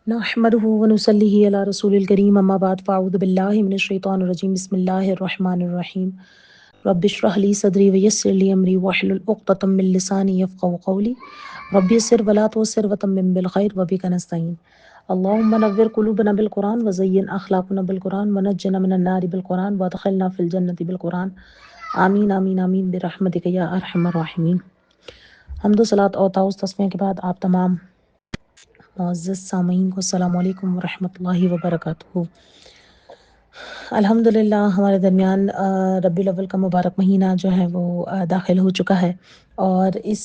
نحمده ونصلي على رسول الكريم اما بعد فاعوذ بالله من الشيطان الرجيم بسم الله الرحمن الرحيم رب اشرح لي صدري ويسر لي امري واحلل عقدة من لساني يفقهوا قولي رب يسر ولا تعسر وتمم بالخير وبك نستعين اللهم نور قلوبنا بالقرآن وزين اخلاقنا بالقرآن ونجنا من النار بالقرآن وادخلنا في الجنة بالقرآن آمین آمین آمین برحمتک یا ارحم الراحمین۔ حمد و صلاۃ اور تعوذ تسمیہ کے بعد آپ تمام معزز سامعین کو السلام علیکم ورحمۃ اللہ وبرکاتہ۔ الحمد للہ ہمارے درمیان ربیع الاول کا مبارک مہینہ جو ہے وہ داخل ہو چکا ہے، اور اس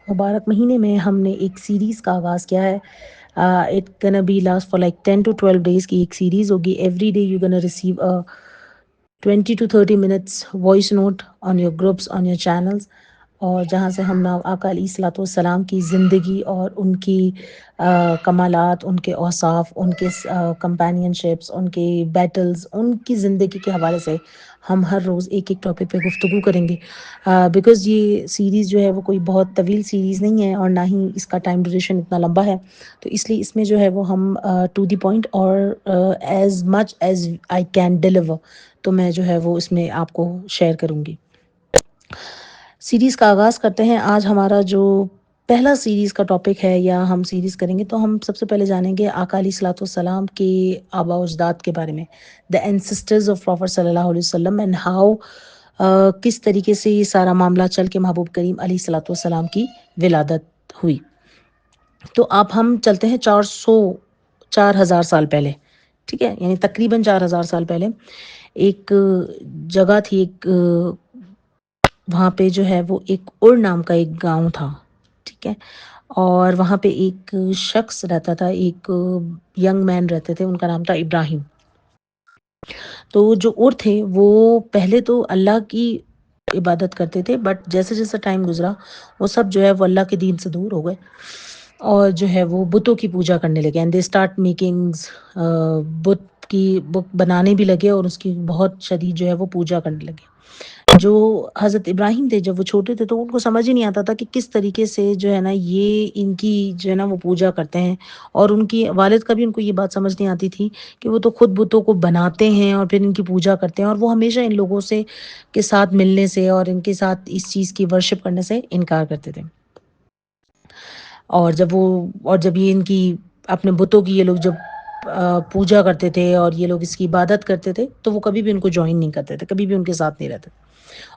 مبارک مہینے میں ہم نے ایک سیریز کا آغاز کیا ہے۔ It gonna be last for like 10 to 12 days کی ایک سیریز ہوگی۔ Every day you gonna receive a 20 to 30 minutes voice note on your groups on your channels، اور جہاں سے ہم آقا علیہ الصلوۃ والسلام کی زندگی اور ان کی کمالات، ان کے اوصاف، ان کے کمپینین شپس، ان کے بیٹلز، ان کی زندگی کے حوالے سے ہم ہر روز ایک ایک ٹاپک پہ گفتگو کریں گے، بیکاز یہ سیریز جو ہے وہ کوئی بہت طویل سیریز نہیں ہے، اور نہ ہی اس کا ٹائم ڈیوریشن اتنا لمبا ہے، تو اس لیے اس میں جو ہے وہ ہم ٹو دی پوائنٹ اور as much as I can deliver, تو میں جو ہے وہ اس میں آپ کو شیئر کروں گی۔ سیریز کا آغاز کرتے ہیں۔ آج ہمارا جو پہلا سیریز کا ٹاپک ہے، یا ہم سیریز کریں گے، تو ہم سب سے پہلے جانیں گے آقا علیہ الصلوۃ والسلام کے آباء و اجداد کے بارے میں، دا اینسسٹرز آف پروفیٹ صلی اللہ علیہ وسلم، اینڈ ہاؤ کس طریقے سے یہ سارا معاملہ چل کے محبوب کریم علیہ الصلوۃ والسلام کی ولادت ہوئی۔ تو اب ہم چلتے ہیں 4,000 سال پہلے، ٹھیک ہے، یعنی تقریباً 4,000 سال پہلے ایک جگہ تھی، ایک وہاں پہ جو ہے وہ ایک نام کا ایک گاؤں تھا، ٹھیک ہے، اور وہاں پہ ایک شخص رہتا تھا، ایک ینگ مین رہتے تھے، ان کا نام تھا ابراہیم۔ تو جو تھے وہ پہلے تو اللہ کی عبادت کرتے تھے، بٹ جیسے جیسے ٹائم گزرا وہ سب جو ہے وہ اللہ کے دین سے دور ہو گئے، اور جو ہے وہ بتوں کی پوجا کرنے لگے، اینڈ دے اسٹارٹ میکنگ بت کی بت بنانے بھی لگے، اور اس کی بہت شدید جو ہے وہ پوجا کرنے لگے۔ جو حضرت ابراہیم تھے جب وہ چھوٹے تھے تو ان کو سمجھ ہی نہیں آتا تھا کہ کس طریقے سے جو ہے نا یہ ان کی جو ہے نا وہ پوجا کرتے ہیں، اور ان کی والد کا بھی ان کو یہ بات سمجھ نہیں آتی تھی کہ وہ تو خود بتوں کو بناتے ہیں اور پھر ان کی پوجا کرتے ہیں، اور وہ ہمیشہ ان لوگوں سے کے ساتھ ملنے سے اور ان کے ساتھ اس چیز کی ورشپ کرنے سے انکار کرتے تھے۔ اور جب یہ ان کی اپنے بتوں کی یہ لوگ جب پوجا کرتے تھے اور یہ لوگ اس کی عبادت کرتے تھے، تو وہ کبھی بھی ان کو جوائن نہیں کرتے تھے، کبھی بھی ان کے ساتھ نہیں رہتے،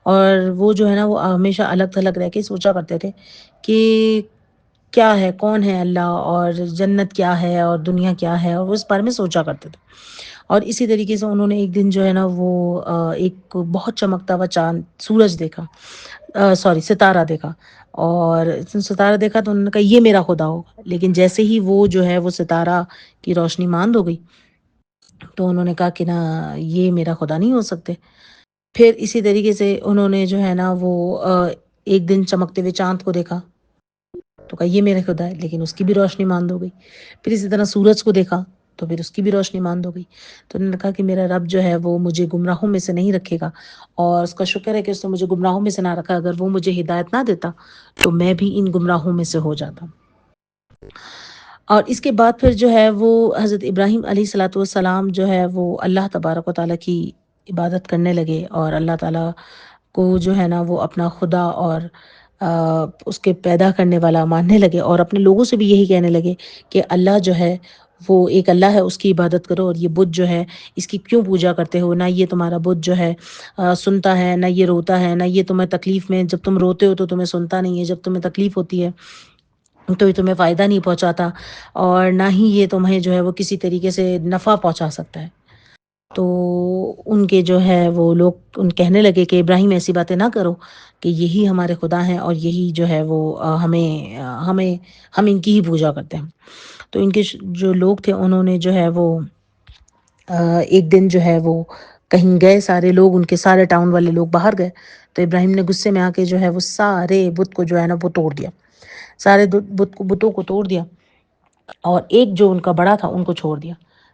اور وہ جو ہے نا وہ ہمیشہ الگ تھلگ رہ کے سوچا کرتے تھے کہ کیا ہے، کون ہے اللہ، اور جنت کیا ہے اور دنیا کیا ہے، اور وہ اس بارے میں سوچا کرتے تھے۔ اور اسی طریقے سے انہوں نے ایک دن جو ہے نا وہ ایک بہت چمکتا ہوا چاند سورج دیکھا، ستارہ دیکھا، اور ستارہ دیکھا تو انہوں نے کہا یہ میرا خدا ہوگا، لیکن جیسے ہی وہ جو ہے وہ ستارہ کی روشنی ماند ہو گئی تو انہوں نے کہا کہ نہ، یہ میرا خدا نہیں ہو سکتے۔ پھر اسی طریقے سے انہوں نے جو ہے نا وہ ایک دن چمکتے ہوئے چاند کو دیکھا تو کہا یہ میرا خدا ہے، لیکن اس کی بھی روشنی ماند ہو گئی۔ پھر اسی طرح سورج کو دیکھا تو پھر اس کی بھی روشنی ماند ہو گئی، تو انہوں نے کہا کہ میرا رب جو ہے وہ مجھے گمراہوں میں سے نہیں رکھے گا، اور اس کا شکر ہے کہ اس نے مجھے گمراہوں میں سے نہ رکھا، اگر وہ مجھے ہدایت نہ دیتا تو میں بھی ان گمراہوں میں سے ہو جاتا۔ اور اس کے بعد پھر جو ہے وہ حضرت ابراہیم علیہ الصلوۃ والسلام جو ہے وہ اللہ تبارک و تعالیٰ کی عبادت کرنے لگے، اور اللہ تعالیٰ کو جو ہے نا وہ اپنا خدا اور اس کے پیدا کرنے والا ماننے لگے، اور اپنے لوگوں سے بھی یہی کہنے لگے کہ اللہ جو ہے وہ ایک اللہ ہے، اس کی عبادت کرو، اور یہ بت جو ہے اس کی کیوں پوجا کرتے ہو؟ نہ یہ تمہارا بت جو ہے سنتا ہے، نہ یہ روتا ہے، نہ یہ تمہیں تکلیف میں، جب تم روتے ہو تو تمہیں سنتا نہیں ہے، جب تمہیں تکلیف ہوتی ہے تو یہ تمہیں فائدہ نہیں پہنچاتا، اور نہ ہی یہ تمہیں جو ہے وہ کسی طریقے سے نفع پہنچا سکتا ہے۔ تو ان کے جو ہے وہ لوگ ان کہنے لگے کہ ابراہیم ایسی باتیں نہ کرو، کہ یہی ہمارے خدا ہیں، اور یہی جو ہے وہ ہم ان کی ہی پوجا کرتے ہیں۔ تو ان کے جو لوگ تھے انہوں نے جو ہے وہ ایک دن جو ہے وہ کہیں گئے، سارے لوگ، ان کے سارے ٹاؤن والے لوگ باہر گئے، تو ابراہیم نے غصے میں آ کے جو ہے وہ سارے بت کو جو ہے نا وہ توڑ دیا، سارے بتوں کو توڑ دیا، اور ایک جو ان کا بڑا تھا ان کو چھوڑ دیا۔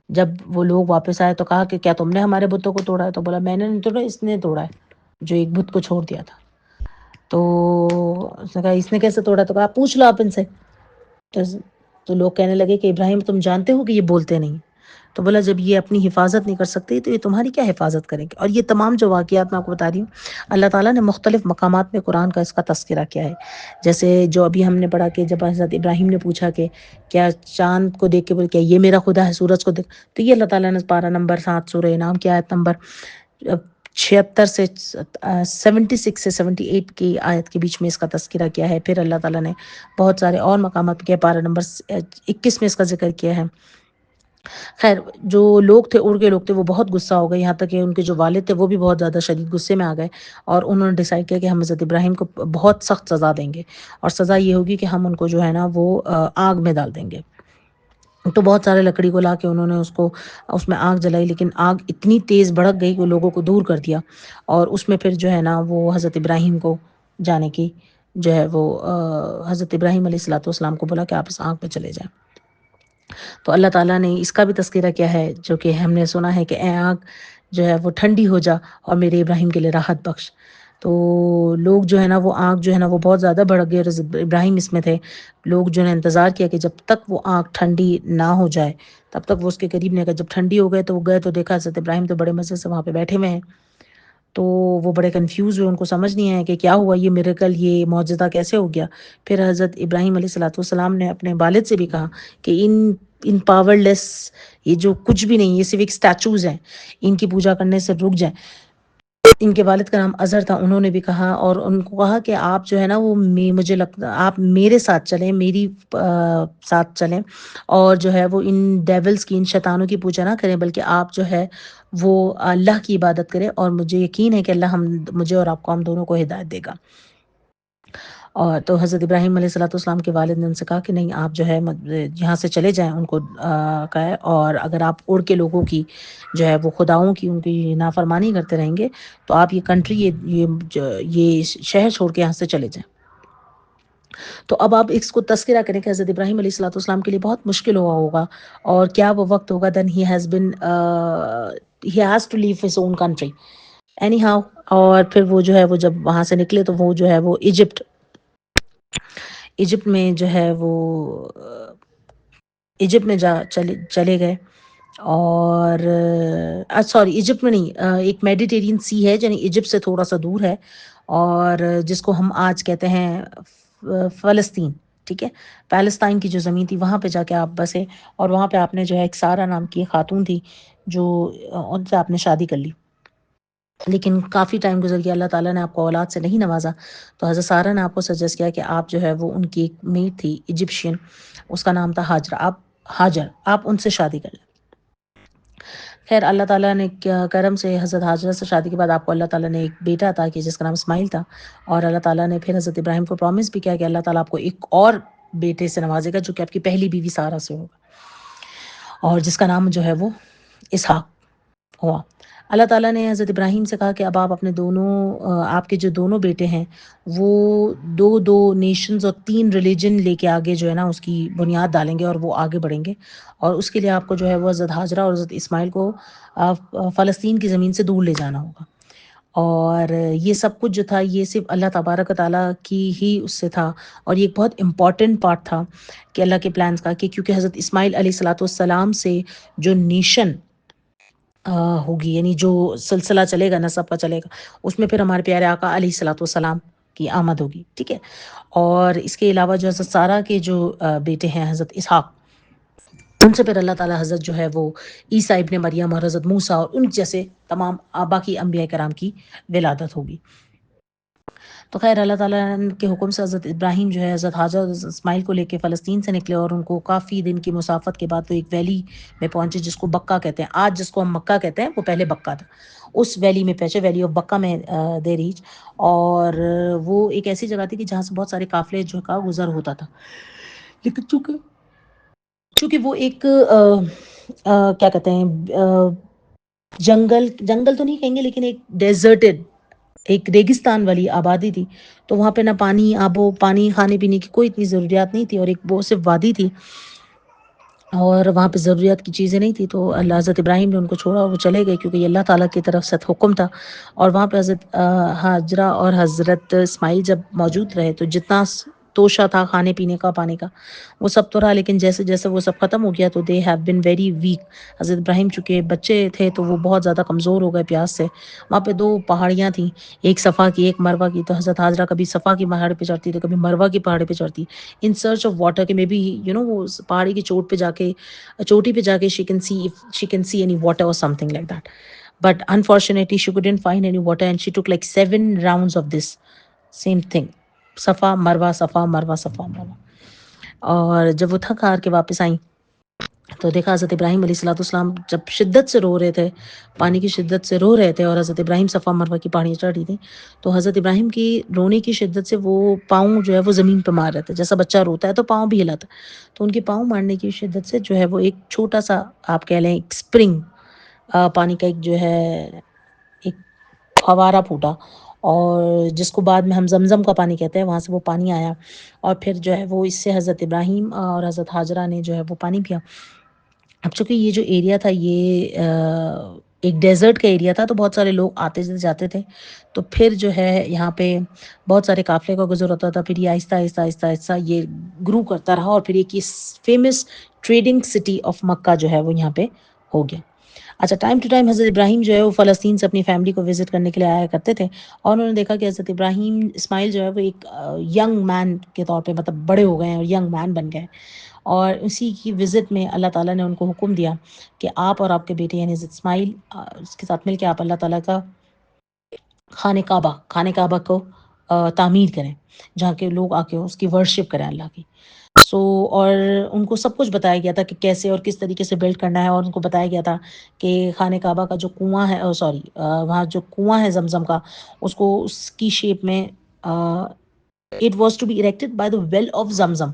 جب وہ لوگ واپس آئے تو کہا کہ کیا تم نے ہمارے بتوں کو توڑا ہے؟ تو بولا میں نے نہیں توڑا، اس نے توڑا ہے، جو ایک بت کو چھوڑ دیا تھا۔ تو اس نے کہا اس نے کیسے توڑا؟ تو کہا پوچھ لو آپ ان سے۔ تو تو لوگ کہنے لگے کہ ابراہیم تم جانتے ہو کہ یہ بولتے نہیں. تو بولا جب یہ اپنی حفاظت نہیں کر سکتے تو یہ تمہاری کیا حفاظت کریں گے. اور یہ تمام جو واقعات میں آپ کو بتا رہی ہوں اللہ تعالیٰ نے مختلف مقامات میں قرآن کا اس کا تذکرہ کیا ہے. جیسے جو ابھی ہم نے پڑھا کہ جب حضرت ابراہیم نے پوچھا کہ کیا چاند کو دیکھ کے بول کیا یہ میرا خدا ہے, سورج کو دیکھ, تو یہ اللہ تعالیٰ نے پارہ نمبر 7 سورہ انعام کی آیت نمبر 76 سے 76 سے 78 کی آیت کے بیچ میں اس کا تذکرہ کیا ہے. پھر اللہ تعالیٰ نے بہت سارے اور مقامات کے پارہ نمبر 21 میں اس کا ذکر کیا ہے. خیر جو لوگ تھے اڑ کے لوگ تھے وہ بہت غصہ ہو گئے, یہاں تک کہ ان کے جو والد تھے وہ بھی بہت زیادہ شدید غصے میں آ گئے, اور انہوں نے ڈیسائیڈ کیا کہ ہم حضرت ابراہیم کو بہت سخت سزا دیں گے, اور سزا یہ ہوگی کہ ہم ان کو جو ہے نا وہ آگ میں ڈال دیں گے. تو بہت سارے لکڑی کو لا کے انہوں نے اس میں آگ جلائی, لیکن آگ اتنی تیز بھڑک گئی کہ لوگوں کو دور کر دیا, اور اس میں پھر جو ہے نا وہ حضرت ابراہیم کو جانے کی جو ہے وہ حضرت ابراہیم علیہ الصلوۃ والسلام کو بولا کہ آپ اس آگ پہ چلے جائیں. تو اللہ تعالیٰ نے اس کا بھی تذکرہ کیا ہے جو کہ ہم نے سنا ہے کہ اے آگ جو ہے وہ ٹھنڈی ہو جا اور میرے ابراہیم کے لیے راحت بخش. تو لوگ جو ہے نا وہ آگ جو ہے نا وہ بہت زیادہ بھڑک گئے, اور ابراہیم اس میں تھے. لوگ جو ہے انتظار کیا کہ جب تک وہ آگ ٹھنڈی نہ ہو جائے تب تک وہ اس کے قریب نہیں گئے. جب ٹھنڈی ہو گئے تو وہ گئے تو دیکھا حضرت ابراہیم تو بڑے مزے سے وہاں پہ بیٹھے ہوئے ہیں. تو وہ بڑے کنفیوز ہوئے, ان کو سمجھ نہیں آیا کہ کیا ہوا, یہ میریکل, یہ معجزہ کیسے ہو گیا. پھر حضرت ابراہیم علیہ الصلوۃ والسلام نے اپنے والد سے بھی کہا کہ ان پاور لیس, یہ جو کچھ بھی نہیں, یہ صرف ایک اسٹیچوز ہیں, ان کی پوجا کرنے سے رک جائیں. ان کے والد کا نام اظہر تھا, انہوں نے بھی کہا, اور ان کو کہا کہ آپ جو ہے نا وہ مجھے لگتا آپ میرے ساتھ چلیں, میری ساتھ چلیں, اور جو ہے وہ ان ڈیولز کی, ان شیطانوں کی پوجا نہ کریں, بلکہ آپ جو ہے وہ اللہ کی عبادت کریں, اور مجھے یقین ہے کہ اللہ مجھے اور آپ کو, ہم دونوں کو ہدایت دے گا. اور تو حضرت ابراہیم علیہ الصلوۃ والسلام کے والد نے ان سے کہا کہ نہیں, آپ جو ہے یہاں سے چلے جائیں. ان کو کہا ہے, اور اگر آپ اڑ کے لوگوں کی جو ہے وہ خداؤں کی ان کی نافرمانی کرتے رہیں گے تو آپ یہ کنٹری, یہ شہر چھوڑ کے یہاں سے چلے جائیں. تو اب آپ اس کو تذکرہ کریں کہ حضرت ابراہیم علیہ الصلوۃ والسلام کے لیے بہت مشکل ہوا ہوگا, اور کیا وہ وقت ہوگا then he has to leave his own country anyhow. اور پھر وہ جو ہے وہ جب وہاں سے نکلے تو وہ جو ہے وہ ایجپٹ میں جو ہے وہ ایجپٹ میں چلے گئے. اور سوری, ایجپٹ میں نہیں, ایک میڈیٹیرین سی ہے یعنی ایجپٹ سے تھوڑا سا دور ہے, اور جس کو ہم آج کہتے ہیں فلسطین, ٹھیک ہے, پیلسطائن کی جو زمین تھی وہاں پہ جا کے آپ بسے, اور وہاں پہ آپ نے جو ہے ایک سارہ نام کی خاتون تھی جو ان سے آپ نے شادی کر لی. لیکن کافی ٹائم گزر گیا, اللہ تعالیٰ نے آپ کو اولاد سے نہیں نوازا, تو حضرت سارہ نے آپ کو سجیسٹ کیا کہ آپ جو ہے وہ ان کی ایک میٹ تھی ایجپشین, اس کا نام تھا ہاجر, آپ ان سے شادی کر لیں. خیر اللہ تعالیٰ نے کرم سے حضرت حاجرہ سے شادی کے بعد آپ کو اللہ تعالیٰ نے ایک بیٹا عطا کیا جس کا نام اسماعیل تھا, اور اللہ تعالیٰ نے پھر حضرت ابراہیم کو پرومس بھی کیا کہ اللہ تعالیٰ آپ کو ایک اور بیٹے سے نوازے گا جو کہ آپ کی پہلی بیوی سارہ سے ہوگا, اور جس کا نام جو ہے وہ اسحاق ہوا. اللہ تعالیٰ نے حضرت ابراہیم سے کہا کہ اب آپ اپنے آپ کے جو دونوں بیٹے ہیں وہ دو نیشنز اور 3 ریلیجن لے کے آگے جو ہے نا اس کی بنیاد ڈالیں گے, اور وہ آگے بڑھیں گے, اور اس کے لیے آپ کو جو ہے وہ حضرت حاجرہ اور حضرت اسماعیل کو فلسطین کی زمین سے دور لے جانا ہوگا. اور یہ سب کچھ جو تھا یہ صرف اللہ تبارک و تعالیٰ کی ہی اس سے تھا, اور یہ ایک بہت امپورٹنٹ پارٹ تھا کہ اللہ کے پلانز کا, کہ کیونکہ حضرت اسماعیل علیہ الصلوۃ والسلام سے جو نیشن ہوگی, یعنی جو سلسلہ چلے گا, نسب کا چلے گا, اس میں پھر ہمارے پیارے آقا علیہ الصلوۃ والسلام کی آمد ہوگی, ٹھیک ہے. اور اس کے علاوہ جو حضرت سارہ کے جو بیٹے ہیں حضرت اسحاق, ان سے پھر اللہ تعالیٰ حضرت جو ہے وہ عیسیٰ ابن مریم اور حضرت موسیٰ اور ان جیسے تمام باقی انبیاء کرام کی ولادت ہوگی. تو خیر اللہ تعالیٰ کے حکم سے حضرت ابراہیم جو ہے حضرت حاجر اور حضرت اسماعیل کو لے کے فلسطین سے نکلے, اور ان کو کافی دن کی مسافت کے بعد وہ ایک ویلی میں پہنچے جس کو بکہ کہتے ہیں. آج جس کو ہم مکہ کہتے ہیں وہ پہلے بکہ تھا. اس ویلی میں پہنچے, ویلی آف بکہ میں دے ریچ, اور وہ ایک ایسی جگہ تھی کہ جہاں سے بہت سارے قافلے جو کا گزر ہوتا تھا. لیکن چونکہ وہ ایک کیا کہتے ہیں جنگل تو نہیں کہیں گے, لیکن ایک ڈیزرٹڈ, ایک ریگستان والی آبادی تھی, تو وہاں پہ نہ پانی کھانے پینے کی کوئی اتنی ضروریات نہیں تھی, اور ایک وہ صرف وادی تھی, اور وہاں پہ ضروریات کی چیزیں نہیں تھی. تو اللہ حضرت ابراہیم نے ان کو چھوڑا اور وہ چلے گئے, کیونکہ یہ اللہ تعالیٰ کی طرف سے حکم تھا. اور وہاں پہ حضرت حاجرہ اور حضرت اسماعیل جب موجود رہے تو توشہ تھا کھانے پینے کا پانی کا وہ سب تو رہا، لیکن جیسے جیسے وہ سب ختم ہو گیا تو they have been very weak. حضرت ابراہیم چونکہ بچے تھے تو وہ بہت زیادہ کمزور ہو گئے پیاس سے. وہاں پہ 2 پہاڑیاں تھیں، ایک صفا کی ایک مروہ کی. تو حضرت حاجرہ کبھی صفا کی پہاڑی پہ چڑھتی تو کبھی مروہ کی پہاڑی پہ چڑھتی ان سرچ آف واٹر کہ مے بی وہ پہاڑی کی چوٹی پہ جا کے she can see any water or something like that. But unfortunately she couldn't find any water and she took like 7 rounds of this same thing. صفا مروہ صفا مروہ صفا مروہ. اور جب وہ تھک ہار کے واپس آئیں تو دیکھا حضرت ابراہیم علیہ الصلوۃ والسلام جب شدت سے رو رہے تھے، پانی کی شدت سے رو رہے تھے، اور حضرت ابراہیم صفا مروہ کی پہاڑیاں چڑھ رہی تھی. تو حضرت ابراہیم کی رونے کی شدت سے وہ پاؤں جو ہے وہ زمین پہ مار رہے تھے، جیسا بچہ روتا ہے تو پاؤں بھی ہلاتا ہے. تو ان کے پاؤں مارنے کی شدت سے جو ہے وہ ایک چھوٹا سا آپ کہہ لیں ایک اسپرنگ پانی کا ایک جو ہے ایک فوارہ پھوٹا، اور جس کو بعد میں ہم زمزم کا پانی کہتے ہیں، وہاں سے وہ پانی آیا. اور پھر جو ہے وہ اس سے حضرت ابراہیم اور حضرت حاجرہ نے جو ہے وہ پانی پیا. اب چونکہ یہ جو ایریا تھا یہ ایک ڈیزرٹ کا ایریا تھا تو بہت سارے لوگ آتے جاتے تھے. تو پھر جو ہے یہاں پہ بہت سارے قافلے کا گزر ہوتا تھا. پھر یہ آہستہ آہستہ آہستہ آہستہ یہ گرو کرتا رہا، اور پھر ایک فیمس ٹریڈنگ سٹی آف مکہ جو ہے وہ یہاں پہ ہو گیا. اچھا، ٹائم ٹو ٹائم حضرت ابراہیم جو ہے وہ فلسطین سے اپنی فیملی کو وزٹ کرنے کے لیے آیا کرتے تھے، اور انہوں نے دیکھا کہ حضرت ابراہیم اسماعیل جو ہے وہ ایک ینگ مین کے طور پہ مطلب بڑے ہو گئے ہیں اور ینگ مین بن گئے. اور اسی کی وزٹ میں اللہ تعالیٰ نے ان کو حکم دیا کہ آپ اور آپ کے بیٹے یعنی حضرت اسماعیل اس کے ساتھ مل کے آپ اللہ تعالیٰ کا خانہ کعبہ کو تعمیر کریں، جہاں کے لوگ آ کے اس کی ورشپ کریں اللہ کی. اور ان کو سب کچھ بتایا گیا تھا کہ کیسے اور کس طریقے سے بلڈ کرنا ہے. اور ان کو بتایا گیا تھا کہ خانہ کعبہ کا جو کنواں ہے وہاں جو کنواں ہے زمزم کا، اس کو اس کی شیپ میں it was to be erected by the well of زمزم.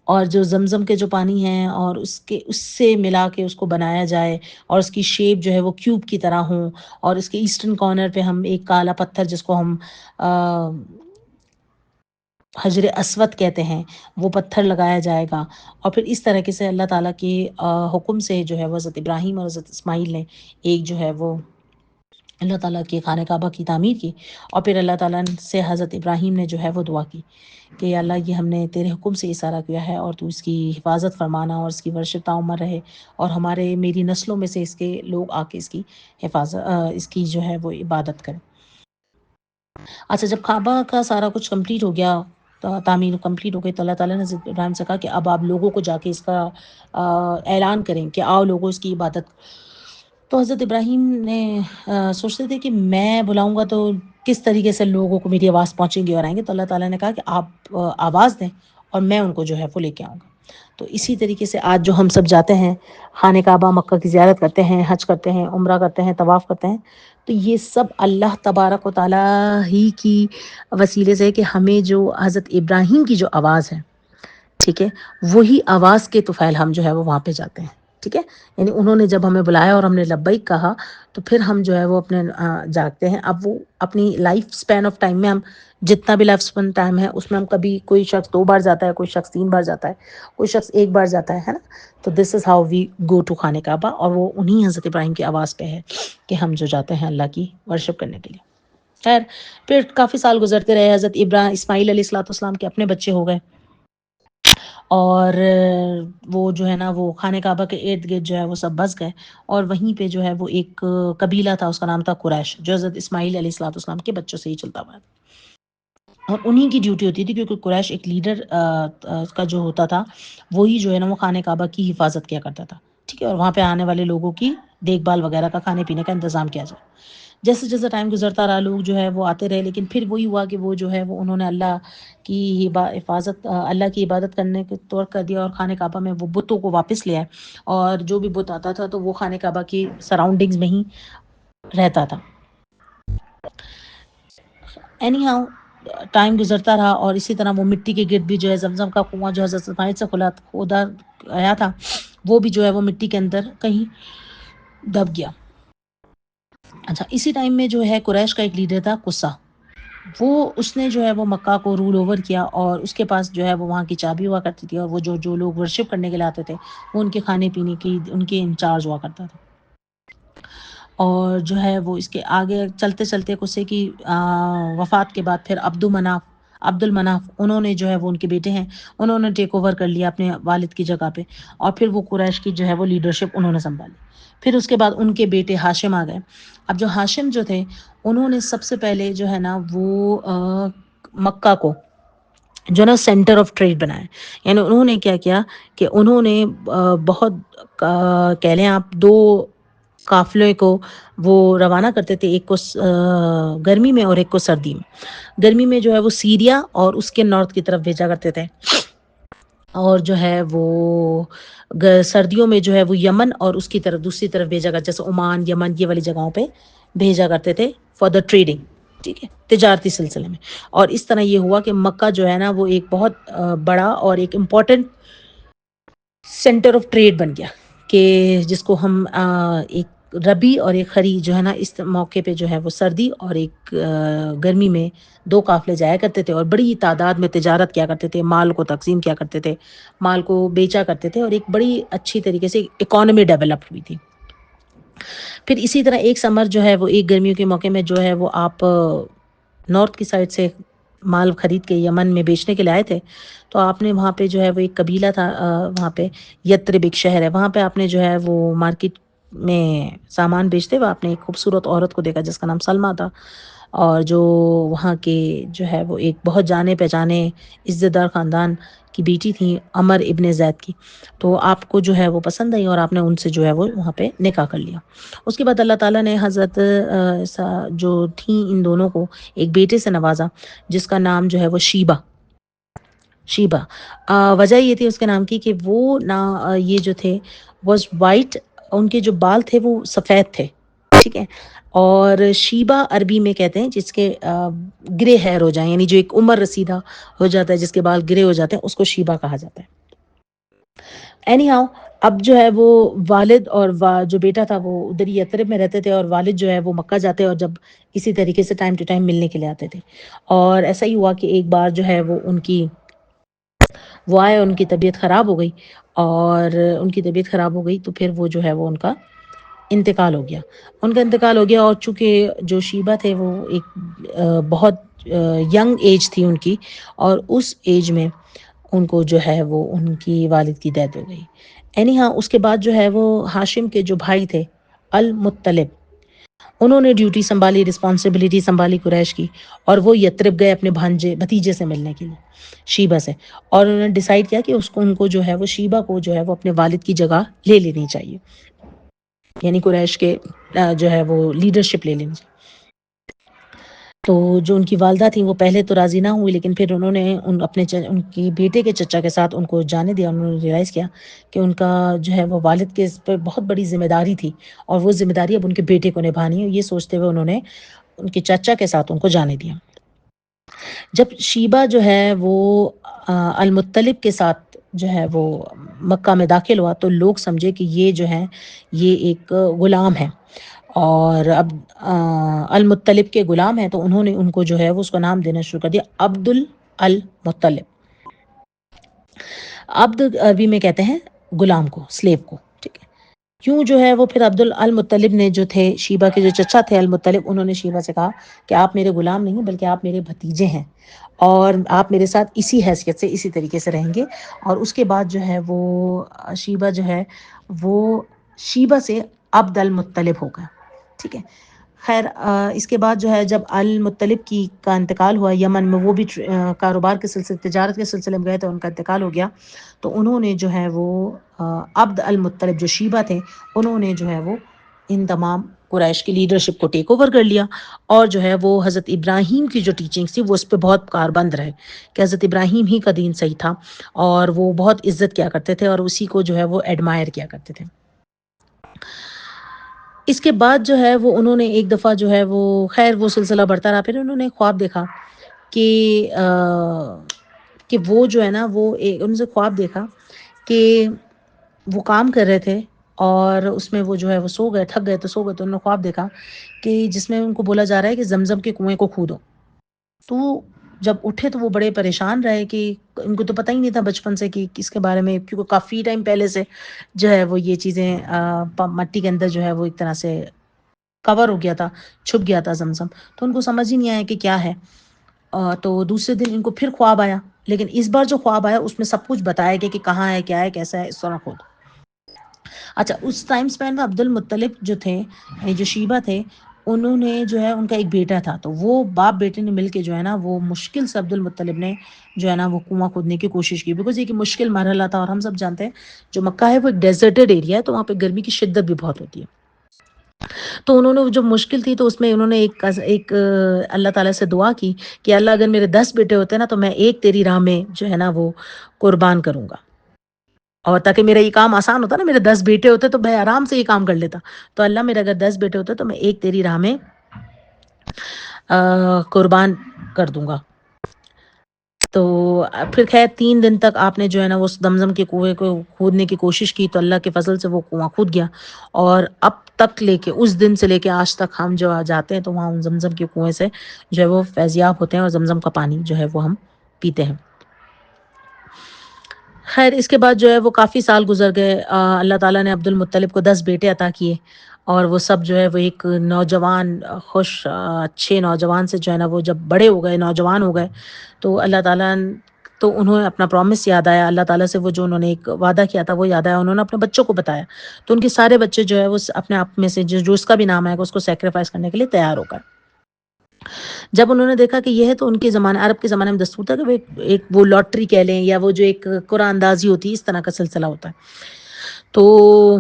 اور جو زمزم کے جو پانی ہیں اور اس سے ملا کے اس کو بنایا جائے، اور اس کی شیپ جو ہے وہ کیوب کی طرح ہوں. اور اس کے ایسٹرن کارنر پہ ہم ایک کالا پتھر جس کو ہم حجر اسود کہتے ہیں وہ پتھر لگایا جائے گا. اور پھر اس طریقے سے اللہ تعالیٰ کے حکم سے جو ہے وہ حضرت ابراہیم اور حضرت اسماعیل نے ایک جو ہے وہ اللہ تعالیٰ کے خانہ کعبہ کی تعمیر کی. اور پھر اللہ تعالیٰ سے حضرت ابراہیم نے جو ہے وہ دعا کی کہ یا اللہ یہ ہم نے تیرے حکم سے یہ سارا کیا ہے، اور تو اس کی حفاظت فرمانا اور اس کی ورشپ تعمر رہے، اور میری نسلوں میں سے اس کے لوگ آ کے اس کی حفاظت اس کی جو ہے وہ عبادت کریں. اچھا، جب کعبہ کا سارا کچھ کمپلیٹ ہو گیا، تعمیر کمپلیٹ ہو گئی، تو اللہ تعالیٰ نے حضرت ابراہیم سے کہا کہ اب آپ لوگوں کو جا کے اس کا اعلان کریں کہ آؤ لوگوں اس کی عبادت. تو حضرت ابراہیم نے سوچتے تھے کہ میں بلاؤں گا تو کس طریقے سے لوگوں کو میری آواز پہنچیں گی اور آئیں گے. تو اللہ تعالیٰ نے کہا کہ آپ آواز دیں اور میں ان کو جو ہے وہ لے کے آؤں گا. تو اسی طریقے سے آج جو ہم سب جاتے ہیں خانہ کعبہ مکہ کی زیارت کرتے ہیں، حج کرتے ہیں، عمرہ کرتے ہیں، طواف کرتے ہیں، تو یہ سب اللہ تبارک و تعالیٰ ہی کی وسیلے سے کہ ہمیں جو حضرت ابراہیم کی جو آواز ہے، ٹھیک ہے، وہی آواز کے طفیل ہم جو ہے وہ وہاں پہ جاتے ہیں. ٹھیک ہے، یعنی انہوں نے جب ہمیں بلایا اور ہم نے لبیک کہا تو پھر ہم جو ہے وہ اپنے جاگتے ہیں. اب وہ اپنی لائف سپین آف ٹائم میں ہم جتنا بھی لائف سپین ٹائم ہے اس میں ہم کبھی کوئی شخص 2 بار جاتا ہے، کوئی شخص 3 بار جاتا ہے، کوئی شخص 1 بار جاتا ہے نا. تو دس is how we go to خانہ کعبہ، اور وہ انہی حضرت ابراہیم کی آواز پہ ہے کہ ہم جو جاتے ہیں اللہ کی ورشپ کرنے کے لیے. خیر، پھر کافی سال گزرتے رہے. حضرت اسماعیل علیہ الصلوۃ والسلام کے اپنے بچے ہو گئے، اور وہ جو ہے نا وہ خانہ کعبہ کے ارد گرد جو ہے وہ سب بس گئے. اور وہیں پہ جو ہے وہ ایک قبیلہ تھا، اس کا نام تھا قریش، جو حضرت اسماعیل علیہ الصلوۃ والسلام کے بچوں سے ہی چلتا ہوا ہے. اور انہی کی ڈیوٹی ہوتی تھی کیونکہ قریش ایک لیڈر کا جو ہوتا تھا وہی جو ہے نا وہ خانہ کعبہ کی حفاظت کیا کرتا تھا. ٹھیک ہے، اور وہاں پہ آنے والے لوگوں کی دیکھ بھال وغیرہ کا، کھانے پینے کا انتظام کیا جائے. جیسے جیسے ٹائم گزرتا رہا لوگ جو ہے وہ آتے رہے، لیکن پھر وہی ہوا کہ وہ جو ہے وہ انہوں نے اللہ کی حفاظت، اللہ کی عبادت کرنے کے طور کر دیا، اور خانہ کعبہ میں وہ بتوں کو واپس لے آئے. اور جو بھی بت آتا تھا تو وہ خانہ کعبہ کی سراؤنڈنگز میں ہی رہتا تھا. اینی ہاؤ ٹائم گزرتا رہا، اور اسی طرح وہ مٹی کے گرد بھی جو ہے زمزم کا کنواں جو حضرت اسماعیل سے کھودا گیا تھا وہ بھی جو ہے وہ مٹی کے اندر کہیں دب گیا. اچھا، اسی ٹائم میں جو ہے قریش کا ایک لیڈر تھا قصہ، اس نے جو ہے وہ مکہ کو رول اوور کیا، اور اس کے پاس جو ہے وہ وہاں کی چابی ہوا کرتی تھی، اور وہ جو لوگ ورشپ کرنے کے لیے آتے تھے وہ ان کے کھانے پینے کی ان کے انچارج ہوا کرتا تھا. اور جو ہے وہ اس کے آگے چلتے چلتے قصے کی وفات کے بعد پھر عبد المناف، انہوں نے جو ہے وہ ان کے بیٹے ہیں، انہوں نے ٹیک اوور کر لیا اپنے والد کی جگہ پہ، اور پھر وہ قریش کی جو ہے وہ لیڈرشپ انہوں نے سنبھالی. پھر اس کے بعد ان کے بیٹے ہاشم آ گئے. اب جو ہاشم جو تھے انہوں نے سب سے پہلے جو ہے نا وہ مکہ کو جو نا سینٹر آف ٹریڈ بنایا. یعنی انہوں نے کیا کیا کہ انہوں نے بہت کہہ لیں آپ 2 قافلے کو وہ روانہ کرتے تھے، ایک کو گرمی میں اور ایک کو سردی میں. گرمی میں جو ہے وہ سیریا اور اس کے نارتھ کی طرف بھیجا کرتے تھے، اور جو ہے وہ سردیوں میں جو ہے وہ یمن اور اس کی طرف دوسری طرف بھیجا کرتے، جیسے عمان، یمن، یہ والی جگہوں پہ بھیجا کرتے تھے فار دا ٹریڈنگ. ٹھیک ہے، تجارتی سلسلے میں. اور اس طرح یہ ہوا کہ مکہ جو ہے نا وہ ایک بہت بڑا اور ایک امپورٹنٹ سینٹر آف ٹریڈ بن گیا، کہ جس کو ہم ایک ربی اور ایک خری جو ہے نا اس موقع پہ جو ہے وہ سردی اور ایک گرمی میں 2 قافلے جایا کرتے تھے، اور بڑی تعداد میں تجارت کیا کرتے تھے، مال کو تقسیم کیا کرتے تھے، مال کو بیچا کرتے تھے، اور ایک بڑی اچھی طریقے سے اکانومی ڈیولپ ہوئی تھی. پھر اسی طرح ایک سمر جو ہے وہ ایک گرمیوں کے موقع میں جو ہے وہ آپ نارتھ کی سائڈ سے مال خرید کے یمن میں بیچنے کے لیے آئے تھے، تو آپ نے وہاں پہ جو ہے وہ ایک قبیلہ تھا، وہاں پہ یترب ایک شہر ہے، وہاں پہ آپ نے جو ہے وہ مارکیٹ میں سامان بیچتے ہوئے آپ نے ایک خوبصورت عورت کو دیکھا جس کا نام سلمہ تھا، اور جو وہاں کے جو ہے وہ ایک بہت جانے پہچانے عزت دار خاندان کی بیٹی تھی، عمر ابن زید کی. تو آپ کو جو ہے وہ پسند آئی اور آپ نے ان سے جو ہے وہ وہاں پہ نکاح کر لیا. اس کے بعد اللہ تعالیٰ نے حضرت جو تھیں ان دونوں کو ایک بیٹے سے نوازا جس کا نام جو ہے وہ شیبہ. وجہ یہ تھی اس کے نام کی کہ وہ یہ جو تھے واز وائٹ، ان کے جو بال تھے وہ سفید تھے. ٹھیک ہے، اور شیبہ عربی میں کہتے ہیں جس کے گرے ہیئر ہو جائیں، یعنی جو ایک عمر رسیدہ ہو جاتا ہے، جس کے بال گرے ہو جاتے ہیں، اس کو شیبہ کہا جاتا ہے. اینی ہاؤ، اب جو ہے وہ والد اور جو بیٹا تھا وہ ادھر ہی یثرب میں رہتے تھے، اور والد جو ہے وہ مکہ جاتے اور جب اسی طریقے سے ٹائم ٹو ٹائم ملنے کے لیے آتے تھے. اور ایسا ہی ہوا کہ ایک بار جو ہے وہ آئے، ان کی طبیعت خراب ہو گئی، اور ان کی طبیعت خراب ہو گئی تو پھر وہ جو ہے وہ ان کا انتقال ہو گیا. اور چونکہ جو شیبہ تھے وہ ایک بہت ینگ ایج تھی ان کی، اور اس ایج میں ان کو جو ہے وہ ان کی والد کی ڈیتھ ہو گئی. اس کے بعد جو ہے وہ ہاشم کے جو بھائی تھے المطلب، انہوں نے ڈیوٹی سنبھالی، رسپانسبلٹی سنبھالی قریش کی، اور وہ یثرب گئے اپنے بھتیجے سے ملنے کے لیے، شیبہ سے. اور انہوں نے ڈیسائیڈ کیا کہ ان کو جو ہے وہ شیبہ کو جو ہے وہ اپنے والد کی جگہ لے لینی چاہیے، یعنی قریش کے جو ہے وہ لیڈرشپ لے لینی چاہیے. تو جو ان کی والدہ تھیں وہ پہلے تو راضی نہ ہوئی، لیکن پھر انہوں نے ان کی بیٹے کے چچا کے ساتھ ان کو جانے دیا. انہوں نے ریئلائز کیا کہ ان کا جو ہے وہ والد کے پر بہت بڑی ذمہ داری تھی، اور وہ ذمہ داری اب ان کے بیٹے کو نبھانی ہے. یہ سوچتے ہوئے انہوں نے ان کے چچا کے ساتھ ان کو جانے دیا. جب شیبہ جو ہے وہ المطلب کے ساتھ جو ہے وہ مکہ میں داخل ہوا تو لوگ سمجھے کہ یہ جو ہے یہ ایک غلام ہے، اور اب المطلب کے غلام ہیں، تو انہوں نے ان کو جو ہے وہ اس کا نام دینا شروع کر دیا عبد المطلب. عبد عربی میں کہتے ہیں غلام کو، سلیو کو. ٹھیک ہے، کیوں جو ہے وہ پھر عبد المطلب نے جو تھے شیبہ کے جو چچا تھے المطلب، انہوں نے شیبہ سے کہا کہ آپ میرے غلام نہیں بلکہ آپ میرے بھتیجے ہیں، اور آپ میرے ساتھ اسی حیثیت سے اسی طریقے سے رہیں گے. اور اس کے بعد جو ہے وہ شیبہ جو ہے وہ شیبہ سے عبد المطلب ہو گیا. ٹھیک ہے، خیر اس کے بعد جو ہے جب المطلب کا انتقال ہوا یمن میں، وہ بھی کاروبار کے سلسلے، تجارت کے سلسلے میں گئے تو ان کا انتقال ہو گیا. تو انہوں نے جو ہے وہ عبد المطلب جو شیبہ تھے، انہوں نے جو ہے وہ ان تمام قریش کی لیڈرشپ کو ٹیک اوور کر لیا، اور جو ہے وہ حضرت ابراہیم کی جو ٹیچنگز تھی وہ اس پہ بہت کاربند رہے کہ حضرت ابراہیم ہی کا دین صحیح تھا، اور وہ بہت عزت کیا کرتے تھے اور اسی کو جو ہے وہ ایڈمائر کیا کرتے تھے. اس کے بعد جو ہے وہ انہوں نے ایک دفعہ جو ہے وہ خیر وہ سلسلہ بڑھتا رہا. پھر انہوں نے خواب دیکھا کہ وہ جو ہے نا وہ ان سے خواب دیکھا کہ وہ کام کر رہے تھے، اور اس میں وہ جو ہے وہ سو گئے، تھک گئے تو سو گئے. تو انہوں نے خواب دیکھا کہ جس میں ان کو بولا جا رہا ہے کہ زمزم کے کنویں کو کھودو. تو جب اٹھے تو وہ بڑے پریشان رہے کہ ان کو تو پتہ ہی نہیں تھا بچپن سے کہ اس کے بارے میں، کیونکہ کافی ٹائم پہلے سے جو ہے وہ یہ چیزیں مٹی کے اندر جو ہے وہ ایک طرح سے کور ہو گیا تھا، چھپ گیا تھا زمزم. تو ان کو سمجھ ہی نہیں آیا کہ کیا ہے. تو دوسرے دن ان کو پھر خواب آیا، لیکن اس بار جو خواب آیا اس میں سب کچھ بتایا گیا کہ کہاں ہے، کیا ہے، کیسا ہے، اس طرح خود. اچھا، اس ٹائم اسپین میں عبد المطلب جو تھے، یعنی جو شیبہ تھے، انہوں نے جو ہے ان کا ایک بیٹا تھا، تو وہ باپ بیٹے نے مل کے جو ہے نا وہ مشکل سے عبد المطلب نے جو ہے نا وہ کنواں کھودنے کی کوشش کی، بیکاز ایک مشکل مرحلہ تھا. اور ہم سب جانتے ہیں جو مکہ ہے وہ ایک ڈیزرٹڈ ایریا ہے، تو وہاں پہ گرمی کی شدت بھی بہت ہوتی ہے. تو انہوں نے جو مشکل تھی تو اس میں انہوں نے ایک اللہ تعالیٰ سے دعا کی کہ اللہ اگر میرے 10 بیٹے ہوتے نا تو میں ایک تیری راہ میں جو ہے نا وہ قربان کروں گا، اور تاکہ میرا یہ کام آسان ہوتا نا، میرے 10 بیٹے ہوتے تو میں آرام سے یہ کام کر لیتا. تو اللہ میرے اگر 10 بیٹے ہوتے تو میں ایک تیری راہ میں قربان کر دوں گا. تو پھر خیر 3 دن تک آپ نے جو ہے نا وہ زمزم کے کنویں کو کھودنے کی کوشش کی، تو اللہ کے فضل سے وہ کنواں کھود گیا. اور اب تک لے کے اس دن سے لے کے آج تک ہم جو جاتے ہیں تو وہاں زمزم کے کنویں سے جو ہے وہ فیضیاب ہوتے ہیں، اور زمزم کا پانی جو ہے وہ ہم پیتے ہیں. خیر اس کے بعد جو ہے وہ کافی سال گزر گئے. اللہ تعالیٰ نے عبد المطلب کو 10 بیٹے عطا کیے، اور وہ سب جو ہے وہ ایک نوجوان اچھے نوجوان سے جو ہے نا وہ جب بڑے ہو گئے، نوجوان ہو گئے، تو اللہ تعالیٰ تو انہوں نے اپنا پرومس یاد آیا اللہ تعالیٰ سے، وہ جو انہوں نے ایک وعدہ کیا تھا وہ یاد آیا. انہوں نے اپنے بچوں کو بتایا، تو ان کے سارے بچے جو ہے وہ اپنے آپ میں سے جو اس کا بھی نام آئے گا اس کو سیکریفائس کرنے کے لیے تیار ہو گئے. جب انہوں نے دیکھا کہ یہ ہے تو ان کے زمانے، عرب کے زمانے میں دستور تھا کہ وہ ایک وہ لاٹری کہہ لیں یا وہ جو ایک قرآن اندازی ہوتی ہے، اس طرح کا سلسلہ ہوتا ہے. تو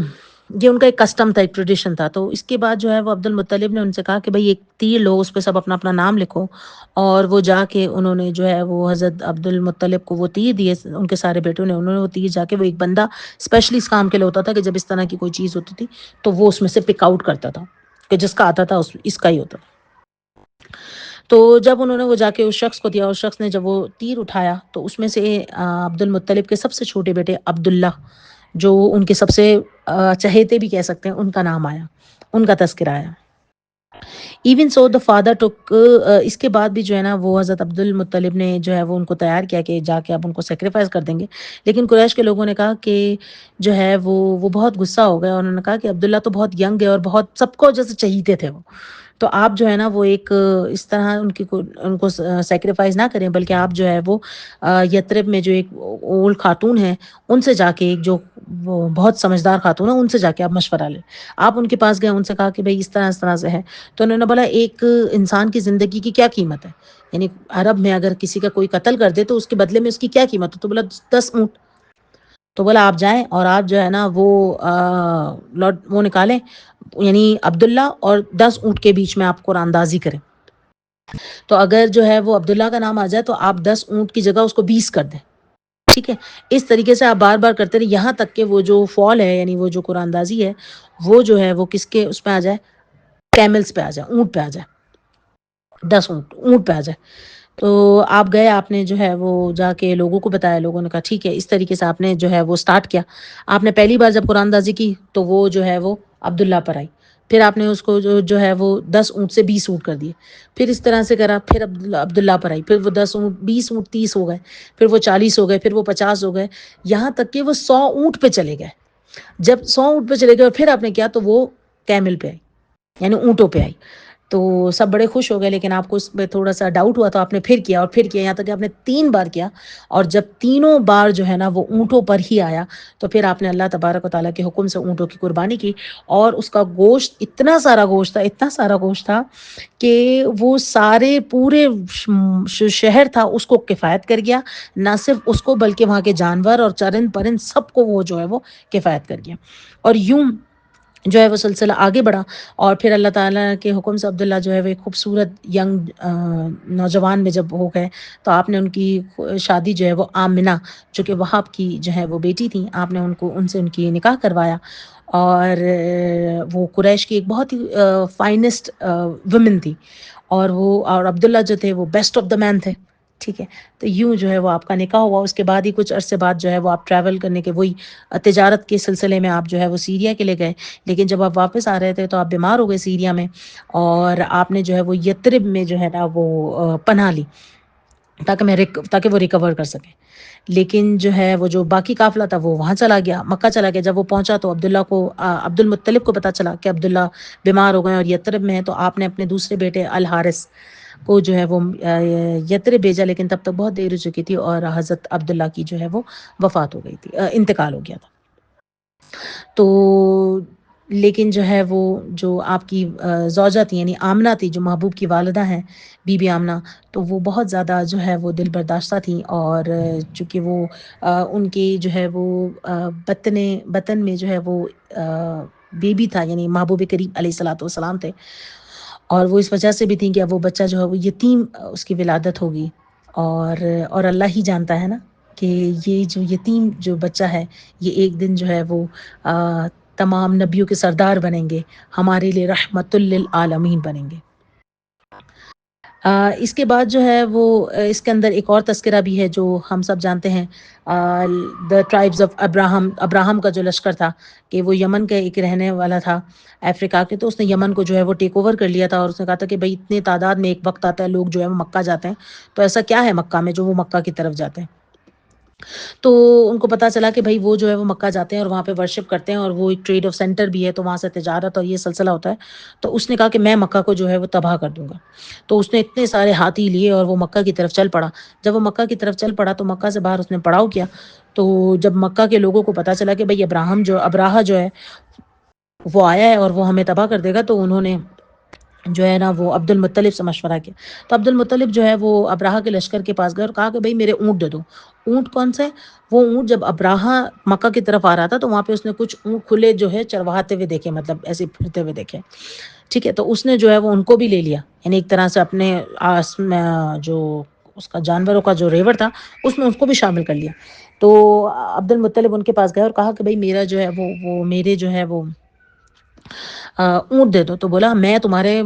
یہ ان کا ایک کسٹم تھا، ایک ٹریڈیشن تھا. تو اس کے بعد جو ہے وہ عبد المطلب نے ان سے کہا کہ بھائی ایک تیر لو، اس پہ سب اپنا اپنا نام لکھو. اور وہ جا کے انہوں نے جو ہے وہ حضرت عبد المطلب کو وہ تیر دیے، ان کے سارے بیٹوں نے. انہوں نے وہ تیر جا کے، وہ ایک بندہ اسپیشلی اس کام کے لیے ہوتا تھا کہ جب اس طرح کی کوئی چیز ہوتی تھی تو وہ اس میں سے پک آؤٹ کرتا تھا کہ جس کا آتا تھا اس کا ہی ہوتا تھا. تو جب انہوں نے وہ جا کے اس شخص کو دیا، اس شخص نے جب وہ تیر اٹھایا تو اس میں سے عبد المطلب کے سب سے چھوٹے بیٹے عبداللہ، جو ان کے سب سے چہیتے بھی کہہ سکتے ہیں، ان کا نام آیا، ان کا تذکرہ آیا. ایون سو دا فادر ٹک. اس کے بعد بھی جو ہے نا وہ حضرت عبد المطلب نے جو ہے وہ ان کو تیار کیا کہ جا کے اب ان کو سیکریفائس کر دیں گے. لیکن قریش کے لوگوں نے کہا کہ جو ہے وہ بہت غصہ ہو گیا. انہوں نے کہا کہ عبداللہ تو بہت ینگ ہے اور بہت سب کو جیسے چہیتے تھے وہ، تو آپ جو ہے نا وہ ایک اس طرح ان کو سیکریفائز نہ کریں، بلکہ آپ جو ہے وہ یترب میں جو ایک اولڈ خاتون ہے ان سے جا کے، ایک جو وہ بہت سمجھدار خاتون ہے، ان سے جا کے آپ مشورہ لیں. آپ ان کے پاس گئے، ان سے کہا کہ بھائی اس طرح سے ہے. تو انہوں نے بولا ایک انسان کی زندگی کی کیا قیمت ہے، یعنی عرب میں اگر کسی کا کوئی قتل کر دے تو اس کے بدلے میں اس کی کیا قیمت ہے. تو بولا 10 اونٹ. تو بولا آپ جائیں اور آپ جو ہے نا وہ نکالیں، یعنی عبداللہ اور 10 اونٹ کے بیچ میں آپ قرآن اندازی کریں. تو اگر جو ہے وہ عبداللہ کا نام آ جائے تو آپ 10 اونٹ کی جگہ اس کو 20 کر دیں. ٹھیک ہے، اس طریقے سے آپ بار بار کرتے رہے یہاں تک کہ وہ جو فال ہے، یعنی وہ جو قرآن اندازی ہے، وہ جو ہے وہ کس کے اس پہ آ جائے، کیملز پہ آ جائے، اونٹ پہ آ جائے، 10 اونٹ پہ آ جائے. تو آپ گئے، آپ نے جو ہے وہ جا کے لوگوں کو بتایا. لوگوں نے کہا ٹھیک ہے. اس طریقے سے آپ نے جو ہے وہ سٹارٹ کیا. آپ نے پہلی بار جب قرآن اندازی کی تو وہ جو ہے وہ عبداللہ پر آئی. پھر آپ نے اس کو جو ہے وہ 10 اونٹ سے 20 اونٹ کر دیے. پھر اس طرح سے کرا. پھر عبداللہ پر آئی. پھر وہ 10 اونٹ، 20 اونٹ 30 ہو گئے. پھر وہ 40 ہو گئے. پھر وہ 50 ہو گئے. یہاں تک کہ وہ 100 اونٹ پہ چلے گئے. جب 100 اونٹ پہ چلے گئے اور پھر آپ نے کیا تو وہ کیمل پہ آئی، یعنی اونٹوں پہ آئی. تو سب بڑے خوش ہو گئے. لیکن آپ کو اس پہ تھوڑا سا ڈاؤٹ ہوا تو آپ نے پھر کیا اور پھر کیا، یہاں تک کہ آپ نے 3 بار کیا. اور جب تینوں بار جو ہے نا وہ اونٹوں پر ہی آیا تو پھر آپ نے اللہ تبارک و تعالیٰ کے حکم سے اونٹوں کی قربانی کی. اور اس کا گوشت اتنا سارا گوشت تھا، اتنا سارا گوشت تھا کہ وہ سارے پورے شہر تھا اس کو کفایت کر گیا. نہ صرف اس کو بلکہ وہاں کے جانور اور چرند پرند سب کو وہ جو ہے وہ کفایت کر گیا. اور یوں جو ہے وہ سلسلہ آگے بڑھا. اور پھر اللہ تعالیٰ کے حکم سے عبداللہ جو ہے وہ ایک خوبصورت ینگ نوجوان میں جب ہو گئے تو آپ نے ان کی شادی جو ہے وہ آمنہ، جو کہ وہاب کی جو ہے وہ بیٹی تھی، آپ نے ان سے ان کی نکاح کروایا. اور وہ قریش کی ایک بہت ہی فائنسٹ ویمن تھی. اور عبداللہ جو تھے وہ بیسٹ آف دا مین تھے. ٹھیک ہے، تو یوں جو ہے وہ آپ کا نکاح ہوا. اس کے بعد ہی کچھ عرصے بعد جو ہے وہ آپ ٹریول کرنے کے، وہی تجارت کے سلسلے میں آپ جو ہے وہ سیریا کے لیے گئے. لیکن جب آپ واپس آ رہے تھے تو آپ بیمار ہو گئے سیریا میں، اور آپ نے جو ہے وہ یترب میں جو ہے نا وہ پناہ لی تاکہ وہ ریکور کر سکے. لیکن جو ہے وہ جو باقی قافلہ تھا وہ وہاں چلا گیا، مکہ چلا گیا. جب وہ پہنچا تو عبد المطلب کو پتہ چلا کہ عبداللہ بیمار ہو گئے اور یترب میں ہے. تو آپ نے اپنے دوسرے بیٹے الحارث کو جو ہے وہ یترب بھیجا، لیکن تب تک بہت دیر ہو چکی تھی اور حضرت عبداللہ کی جو ہے وہ وفات ہو گئی تھی، انتقال ہو گیا تھا۔ تو لیکن جو ہے وہ جو آپ کی زوجہ تھی، یعنی آمنہ تھی، جو محبوب کی والدہ ہیں، بی بی آمنہ، تو وہ بہت زیادہ جو ہے وہ دل برداشتہ تھیں، اور چونکہ وہ ان کی جو ہے وہ بطن میں جو ہے وہ بیبی تھا، یعنی محبوب کریم علیہ الصلوۃ والسلام تھے، اور وہ اس وجہ سے بھی تھیں کہ اب وہ بچہ جو ہے وہ یتیم اس کی ولادت ہوگی، اور اللہ ہی جانتا ہے نا کہ یہ جو یتیم جو بچہ ہے، یہ ایک دن جو ہے وہ تمام نبیوں کے سردار بنیں گے، ہمارے لیے رحمت للعالمین بنیں گے۔ اس کے بعد جو ہے وہ اس کے اندر ایک اور تذکرہ بھی ہے جو ہم سب جانتے ہیں، دا ٹرائبز آف ابراہم کا جو لشکر تھا، کہ وہ یمن کا ایک رہنے والا تھا افریقہ کے، تو اس نے یمن کو جو ہے وہ ٹیک اوور کر لیا تھا، اور اس نے کہا تھا کہ بھائی اتنے تعداد میں ایک وقت آتا ہے لوگ جو ہے وہ مکہ جاتے ہیں، تو ایسا کیا ہے مکہ میں جو وہ مکہ کی طرف جاتے ہیں؟ تو ان کو پتا چلا کہ بھائی وہ جو ہے وہ مکہ جاتے ہیں اور وہاں پہ ورشپ کرتے ہیں، اور وہ ایک ٹریڈ آف سینٹر بھی ہے، تو وہاں سے تجارت اور یہ سلسلہ ہوتا ہے۔ تو اس نے کہا کہ میں مکہ کو جو ہے وہ تباہ کر دوں گا، تو اس نے اتنے سارے ہاتھی لیے اور وہ مکہ کی طرف چل پڑا۔ جب وہ مکہ کی طرف چل پڑا تو مکہ سے باہر اس نے پڑاؤ کیا، تو جب مکہ کے لوگوں کو پتا چلا کہ بھئی ابراہہ جو ہے وہ آیا ہے اور وہ ہمیں تباہ کر دے گا، تو انہوں نے جو ہے نا وہ عبد المطلب سے مشورہ کیا۔ تو عبد المطلب جو ہے وہ ابراہہ کے لشکر کے پاس گئے اور کہا کہ بھئی میرے اونٹ دے دو۔ اونٹ کون سے؟ وہ اونٹ جب ابراہہ مکہ کی طرف آ رہا تھا تو وہاں پہ اس نے کچھ اونٹ کھلے جو ہے چرواہتے ہوئے دیکھے، مطلب ایسے پھرتے ہوئے دیکھے، ٹھیک ہے، تو اس نے جو ہے وہ ان کو بھی لے لیا، یعنی ایک طرح سے اپنے جو اس کا جانوروں کا جو ریوڑ تھا اس میں اس کو بھی شامل کر لیا۔ تو عبد المطلب ان کے پاس گئے اور کہا کہ بھئی میرا جو ہے وہ میرے جو ہے وہ اونٹ دے دو۔ تو بولا میں تمہارے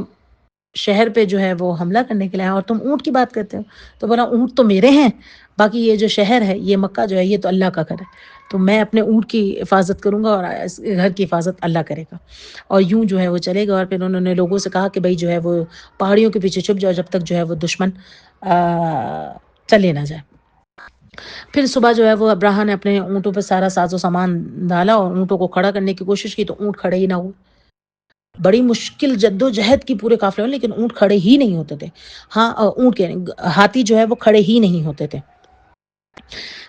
شہر پہ جو ہے وہ حملہ کرنے کے لیے آیا اور تم اونٹ کی بات کرتے ہو؟ تو بولا اونٹ تو میرے ہیں، باقی یہ جو شہر ہے، یہ مکہ جو ہے یہ تو اللہ کا گھر ہے، تو میں اپنے اونٹ کی حفاظت کروں گا اور اس گھر کی حفاظت اللہ کرے گا۔ اور یوں جو ہے وہ چلے گا، اور پھر انہوں نے لوگوں سے کہا کہ بھئی جو ہے وہ پہاڑیوں کے پیچھے چھپ جاؤ جب تک جو ہے وہ دشمن چلے نہ جائے۔ پھر صبح جو ہے وہ ابراہہ نے اپنے اونٹوں پہ سارا ساز و سامان ڈالا اور اونٹوں کو کھڑا کرنے کی کوشش کی، تو اونٹ کھڑے ہی نہ ہوئے۔ بڑی مشکل جد و جہد کی پورے قافلے میں، لیکن اونٹ کھڑے ہی نہیں ہوتے تھے۔ ہاں، اونٹ کے ہاتھی جو ہے وہ کھڑے ہی نہیں ہوتے تھے۔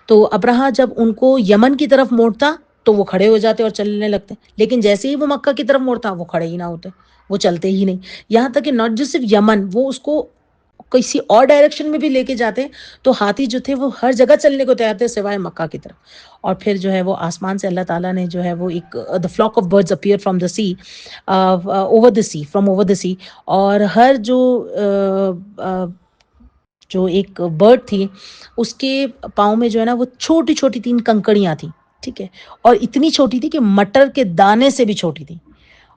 تو ابراہہ جب ان کو یمن کی طرف موڑتا تو وہ کھڑے ہو جاتے اور چلنے لگتے، لیکن جیسے ہی وہ مکہ کی طرف موڑتا وہ کھڑے ہی نہ ہوتے، وہ چلتے ہی نہیں۔ یہاں تک کہ ناٹ جسٹ صرف یمن، وہ اس کو کسی اور ڈائریکشن میں بھی لے کے جاتے تو ہاتھی جو تھے وہ ہر جگہ چلنے کو تیار تھے سوائے مکہ کی طرف۔ اور پھر جو ہے وہ آسمان سے اللہ تعالیٰ نے جو ہے وہ ایک the flock of birds appear from the sea over the sea from over the sea، اور ہر جو ایک برڈ تھی اس کے پاؤں میں جو ہے نا وہ چھوٹی چھوٹی 3 کنکڑیاں تھیں، ٹھیک ہے، اور اتنی چھوٹی تھی کہ مٹر کے دانے سے بھی چھوٹی تھی،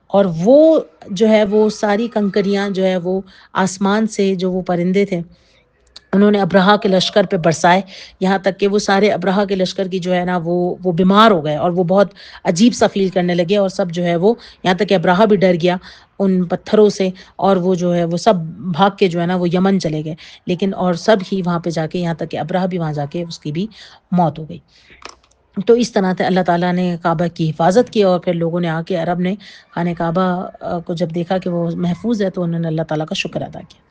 اور وہ جو ہے وہ ساری کنکریاں جو ہے وہ آسمان سے جو وہ پرندے تھے انہوں نے ابراہہ کے لشکر پہ برسائے، یہاں تک کہ وہ سارے ابراہہ کے لشکر کی جو ہے نا وہ بیمار ہو گئے اور وہ بہت عجیب سا فیل کرنے لگے، اور سب جو ہے وہ یہاں تک کہ ابراہہ بھی ڈر گیا ان پتھروں سے، اور وہ جو ہے وہ سب بھاگ کے جو ہے نا وہ یمن چلے گئے، لیکن اور سب ہی وہاں پہ جا کے یہاں تک کہ ابراہہ بھی وہاں جا کے اس کی بھی موت ہو گئی۔ تو اس طرح سے اللہ تعالیٰ نے کعبہ کی حفاظت کی، اور پھر لوگوں نے آ کے عرب نے خانہ کعبہ کو جب دیکھا کہ وہ محفوظ ہے تو انہوں نے اللہ تعالیٰ کا شکر ادا کیا،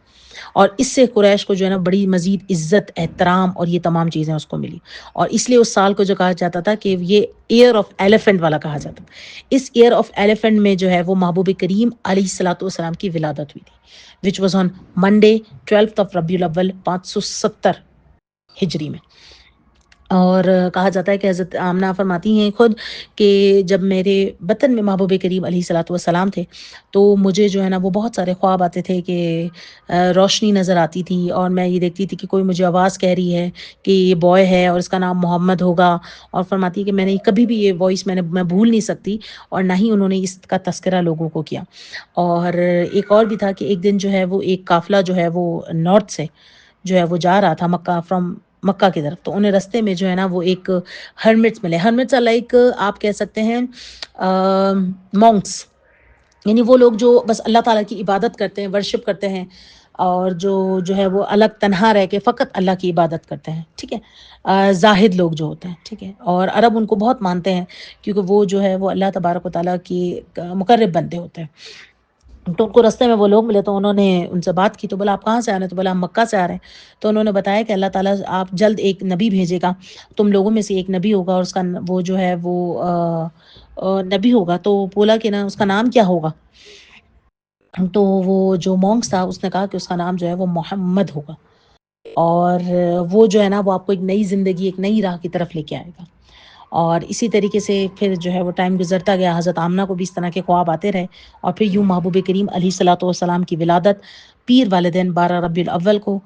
اور اس سے قریش کو جو ہے نا بڑی مزید عزت، احترام اور یہ تمام چیزیں اس کو ملی، اور اس لیے اس سال کو جو کہا جاتا تھا کہ یہ ایئر آف ایلیفنٹ والا کہا جاتا، اس ایئر آف ایلیفنٹ میں جو ہے وہ محبوب کریم علیہ الصلوۃ والسلام کی ولادت ہوئی تھی، وچ واز آن منڈے 12 ربیع الاول 570 ہجری میں۔ اور کہا جاتا ہے کہ حضرت آمنہ فرماتی ہیں خود کہ جب میرے بطن میں محبوب کریم علیہ الصلوۃ والسلام تھے تو مجھے جو ہے نا وہ بہت سارے خواب آتے تھے کہ روشنی نظر آتی تھی، اور میں یہ دیکھتی تھی کہ کوئی مجھے آواز کہہ رہی ہے کہ یہ بوائے ہے اور اس کا نام محمد ہوگا، اور فرماتی ہے کہ میں نے کبھی بھی یہ وائس میں بھول نہیں سکتی، اور نہ ہی انہوں نے اس کا تذکرہ لوگوں کو کیا۔ اور ایک اور بھی تھا کہ ایک دن جو ہے وہ ایک قافلہ جو ہے وہ نارتھ سے جو ہے وہ جا رہا تھا مکہ، فرام مکہ کی طرف، تو انہیں رستے میں جو ہے نا وہ ایک ہرمٹس ملے، ہرمٹس لائک آپ کہہ سکتے ہیں مونکس، یعنی وہ لوگ جو بس اللہ تعالیٰ کی عبادت کرتے ہیں، ورشپ کرتے ہیں، اور جو ہے وہ الگ تنہا رہ کے فقط اللہ کی عبادت کرتے ہیں، ٹھیک ہے، زاہد لوگ جو ہوتے ہیں، ٹھیک ہے، اور عرب ان کو بہت مانتے ہیں کیونکہ وہ جو ہے وہ اللہ تبارک و تعالیٰ کی مقرب بندے ہوتے ہیں۔ تو ان کو راستے میں وہ لوگ ملے تو انہوں نے ان سے بات کی، تو بولا آپ کہاں سے آ رہے ہیں؟ تو بولا ہم مکہ سے آ رہے ہیں۔ تو انہوں نے بتایا کہ اللہ تعالیٰ آپ جلد ایک نبی بھیجے گا، تم لوگوں میں سے ایک نبی ہوگا، اور اس کا وہ جو ہے وہ نبی ہوگا۔ تو بولا کہ نا اس کا نام کیا ہوگا؟ تو وہ جو مونکس تھا اس نے کہا کہ اس کا نام جو ہے وہ محمد ہوگا، اور وہ جو ہے نا وہ آپ کو ایک نئی زندگی، ایک نئی راہ کی طرف لے کے آئے گا۔ اور اسی طریقے سے پھر جو ہے وہ ٹائم گزرتا گیا، حضرت آمنہ کو بھی اس طرح کے خواب آتے رہے، اور پھر یوں محبوب کریم علیہ الصلوۃ والسلام کی ولادت پیر والے دن 12 ربیع الاول کو،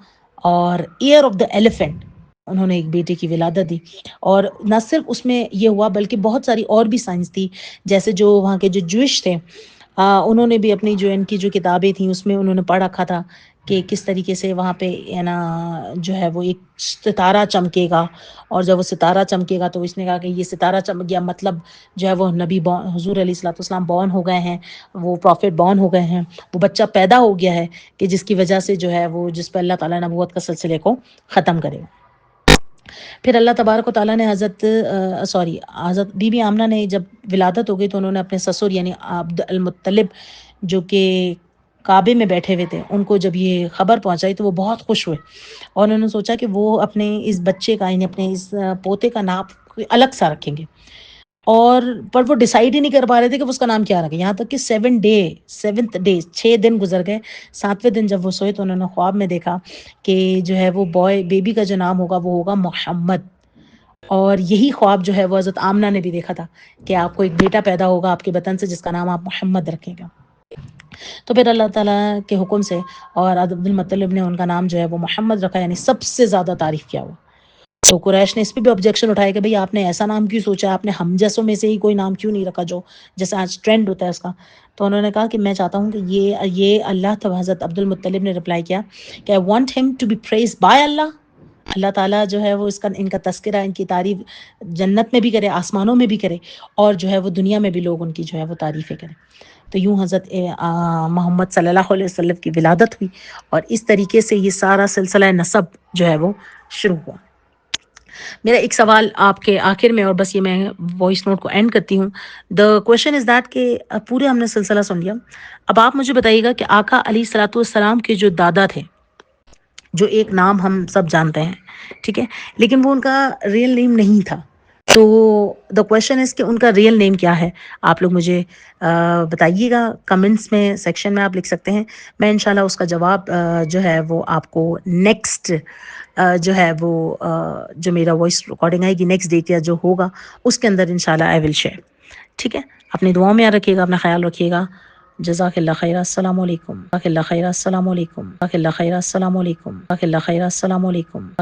اور ایئر آف دا ایلیفینٹ انہوں نے ایک بیٹے کی ولادت دی۔ اور نہ صرف اس میں یہ ہوا بلکہ بہت ساری اور بھی سائنس تھی، جیسے جو وہاں کے جو جوئش تھے انہوں نے بھی اپنی جو ان کی جو کتابیں تھیں اس میں انہوں نے پڑھ رکھا تھا کہ کس طریقے سے وہاں پہ ہے نا جو ہے وہ ایک ستارہ چمکے گا، اور جب وہ ستارہ چمکے گا تو اس نے کہا کہ یہ ستارہ چمک گیا مطلب جو ہے وہ نبی حضور علیہ الصلوۃ والسلام بورن ہو گئے ہیں، وہ پروفٹ بورن ہو گئے ہیں، وہ بچہ پیدا ہو گیا ہے، کہ جس کی وجہ سے جو ہے وہ جس پہ اللہ تعالیٰ نبوت کا سلسلے کو ختم کرے گا۔ پھر اللہ تبارک و تعالیٰ نے حضرت بی بی آمنہ نے جب ولادت ہو گئی تو انہوں نے اپنے سسر یعنی عبد المطلب جو کہ کعبے میں بیٹھے ہوئے تھے، ان کو جب یہ خبر پہنچائی تو وہ بہت خوش ہوئے، اور انہوں نے سوچا کہ وہ اپنے اس بچے کا یعنی اپنے اس پوتے کا نام کوئی الگ سا رکھیں گے، اور پر وہ ڈیسائیڈ ہی نہیں کر پا رہے تھے کہ اس کا نام کیا رکھیں، یہاں تک کہ 7th ڈے 6 دن گزر گئے۔ 7ویں دن جب وہ سوئے تو انہوں نے خواب میں دیکھا کہ جو ہے وہ بیبی کا جو نام ہوگا وہ ہوگا محمد، اور یہی خواب جو ہے وہ حضرت آمنہ نے بھی دیکھا تھا کہ آپ کو ایک بیٹا پیدا ہوگا آپ کے بطن سے جس کا نام آپ محمد رکھیں گا۔ تو پھر اللہ تعالیٰ کے حکم سے اور عبد المطلب نے ان کا نام جو ہے وہ محمد رکھا، یعنی سب سے زیادہ تعریف کیا ہوا۔ تو قریش نے اس پہ بھی آبجیکشن اٹھایا کہ بھئی آپ نے ایسا نام کیوں سوچا، آپ نے ہم جیسوں میں سے ہی کوئی نام کیوں نہیں رکھا جو جیسے آج ٹرینڈ ہوتا ہے اس کا؟ تو انہوں نے کہا کہ میں چاہتا ہوں کہ یہ اللہ تو حضرت عبد المطلب نے رپلائی کیا کہ I want him to be praised by Allah۔ اللہ تعالیٰ جو ہے وہ ان کا تذکرہ، ان کی تعریف جنت میں بھی کرے، آسمانوں میں بھی کرے، اور جو ہے وہ دنیا میں بھی لوگ ان کی جو ہے وہ تعریفیں کریں۔ تو یوں حضرت محمد صلی اللہ علیہ وسلم کی ولادت ہوئی، اور اس طریقے سے یہ سارا سلسلہ نسب جو ہے وہ شروع ہوا۔ میرا ایک سوال آپ کے آخر میں، اور بس یہ میں وائس نوٹ کو اینڈ کرتی ہوں۔ دا کوشچن از دیٹ کہ پورے ہم نے سلسلہ سن لیا، اب آپ مجھے بتائیے گا کہ آقا علیہ الصلوۃ والسلام کے جو دادا تھے، جو ایک نام ہم سب جانتے ہیں، ٹھیک ہے، لیکن وہ ان کا ریئل نیم نہیں تھا، تو دا کوشچن از کہ ان کا ریئل نیم کیا ہے؟ آپ لوگ مجھے بتائیے گا، کمنٹس میں سیکشن میں آپ لکھ سکتے ہیں، میں انشاءاللہ اس کا جواب جو ہے وہ آپ کو نیکسٹ جو ہے وہ جو میرا وائس ریکارڈنگ آئے گی نیکسٹ ڈیٹ یا جو ہوگا اس کے اندر انشاءاللہ آئی ول شیئر، ٹھیک ہے۔ اپنی دعاؤں میں یاد رکھیے گا، اپنا خیال رکھیے گا۔ جزاک اللہ خیر، السلام علیکم، جزاک اللہ خیر، السلام علیکم، جزاک اللہ خیر، السلام علیکم، جزاک اللہ خیر، السلام علیکم۔